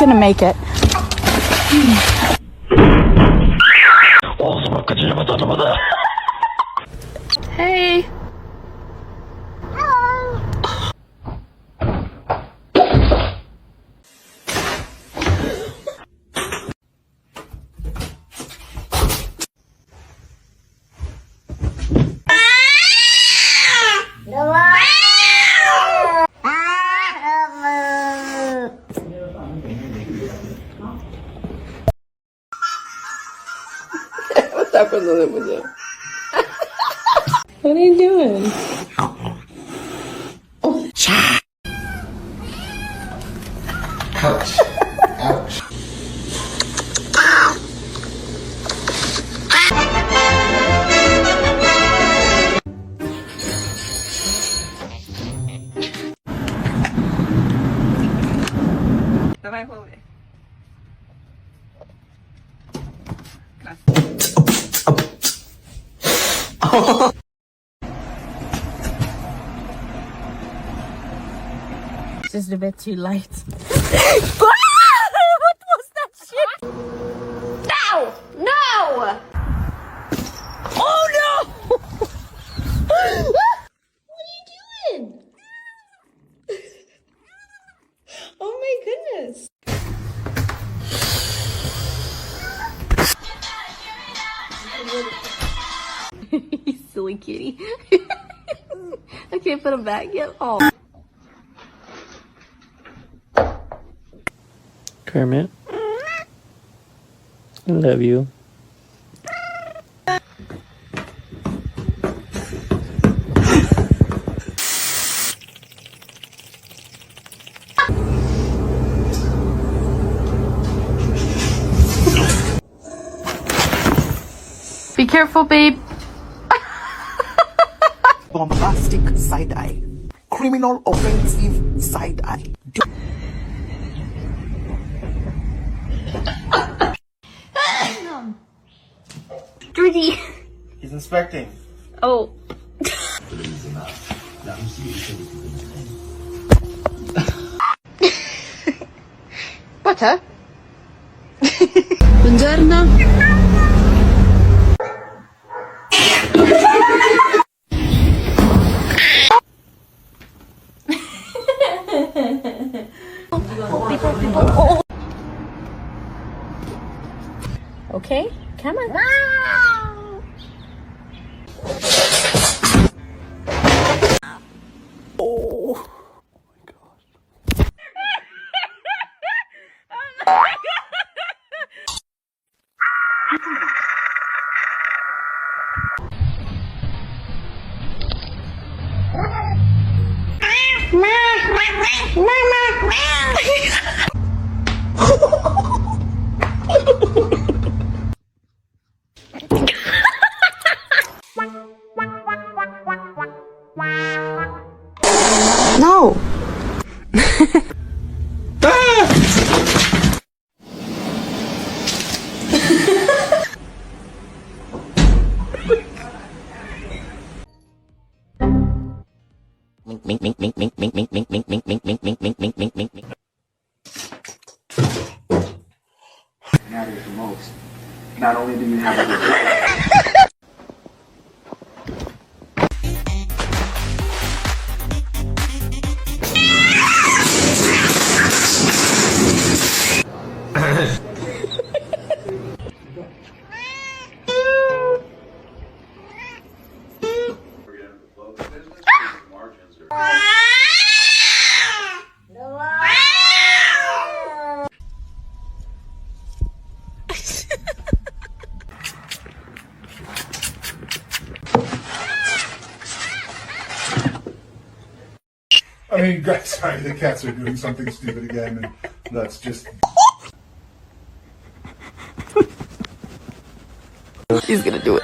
gonna make it. Hey. What are you doing? Ouch. Ouch. Давай голови. Just a bit too light. What was that shit? No! No! Oh no! What are you doing? Oh my goodness. You silly kitty. I can't put him back yet. Oh. Kermit, I love you. Be careful, babe. Bombastic side eye. Criminal offensive side eye. Georgie. He's inspecting. Oh. Butter? Buongiorno. Okay, come on. No! Mink, mink, mink, mink, mink, mink, mink, mink, mink, mink, mink, mink, mink, mink, mink, mink. Matters the most. Not only do you have a good I mean, guys, sorry, the cats are doing something stupid again, and that's just... He's gonna do it.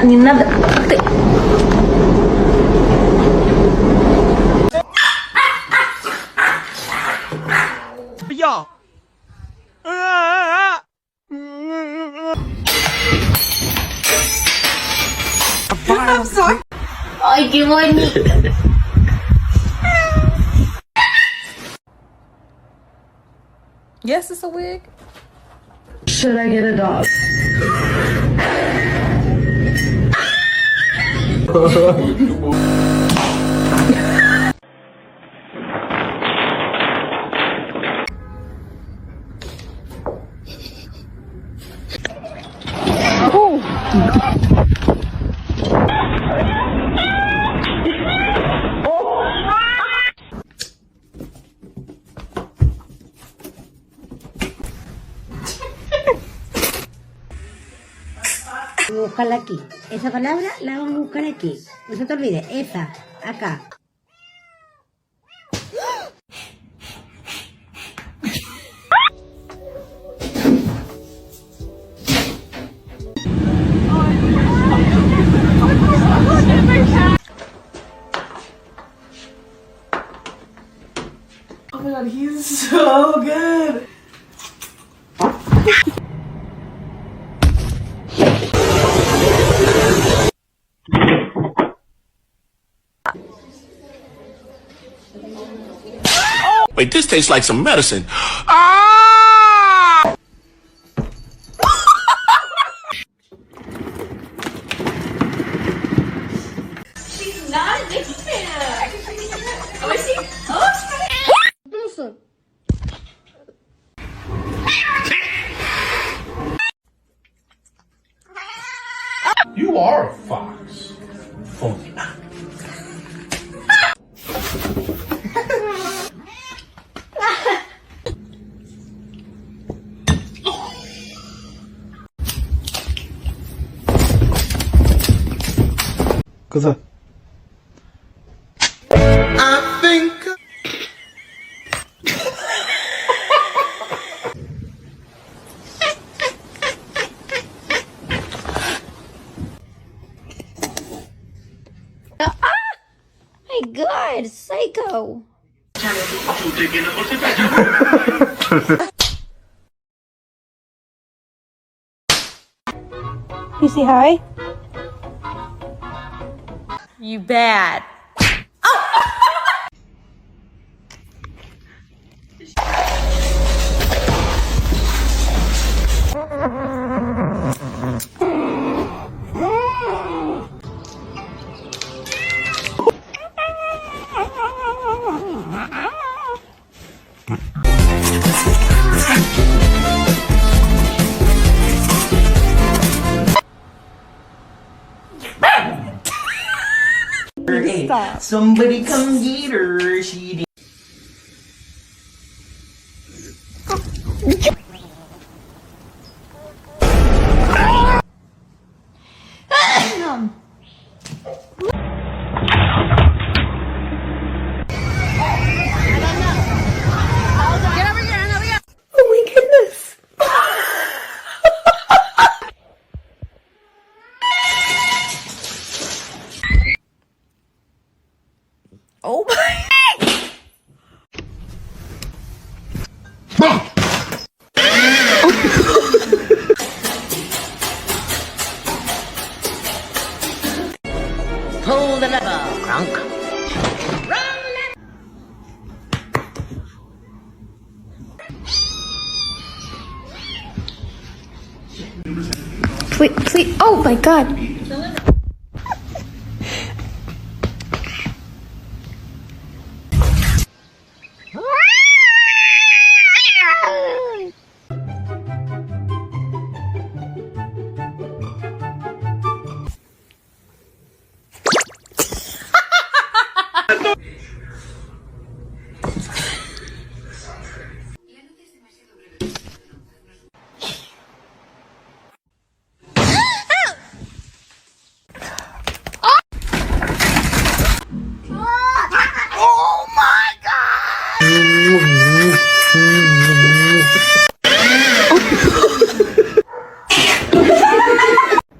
Не надо. Yeah! I'm sorry. Ay, qué bonito. Yes, it's a wig. Should I get a dog? Búscala aquí. Esa palabra la vamos a buscar aquí. No se te olvide. Esa. Acá. Oh my god, he's so good. Wait, this tastes like some medicine. Ah! She's not a Nicki fan. Oh, is she? Oh, Listen. You are a fox. Phony. Kızı. I think. My God, psycho. You say hi? You bad. Stop. Somebody come get her. She Oh my goodness. Oh my. Pull the lever, Kronk. Please. Oh my god.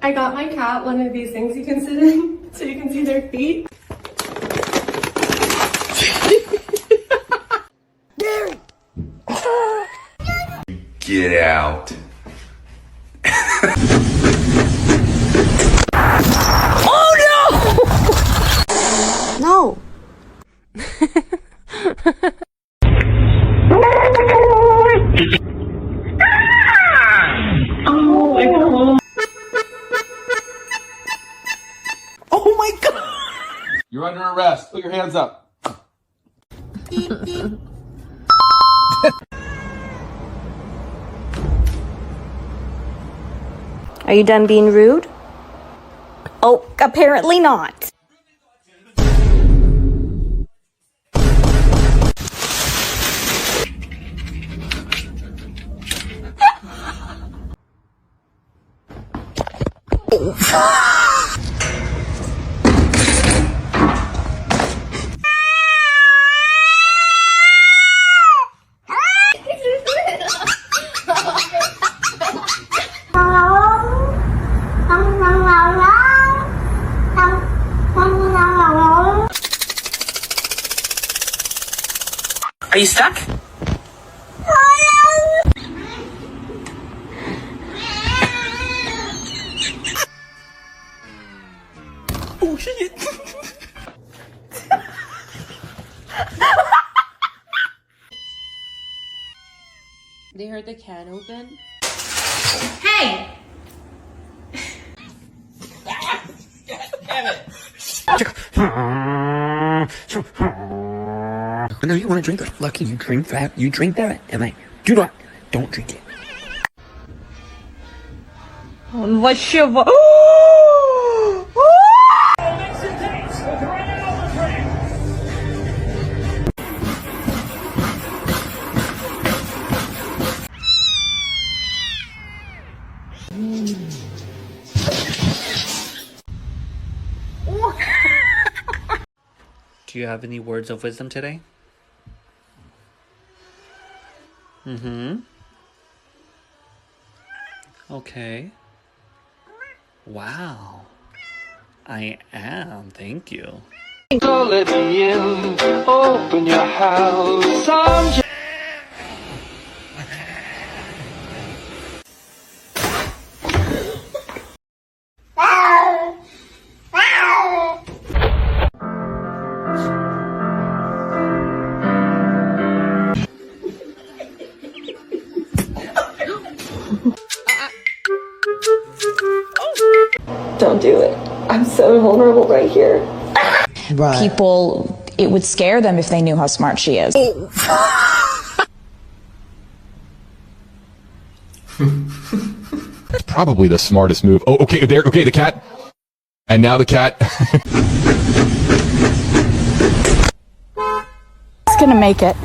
I got my cat one of these things you can sit in so you can see their feet. Get out. Oh no! Oh my god! You're under arrest. Put your hands up. Are you done being rude? Oh, apparently not. Are you stuck? Oh shit! They heard the can open. Hey! No, you want to drink it. Lucky you drink that. You drink that. And I do not. Don't drink it. Он вообще... Do you have any words of wisdom today? Okay. Wow. I am. Thank you. Open your house. Don't do it. I'm so vulnerable right here. People, it would scare them if they knew how smart she is. Probably the smartest move. Oh, okay, there. Okay, the cat. And now the cat. It's gonna make it.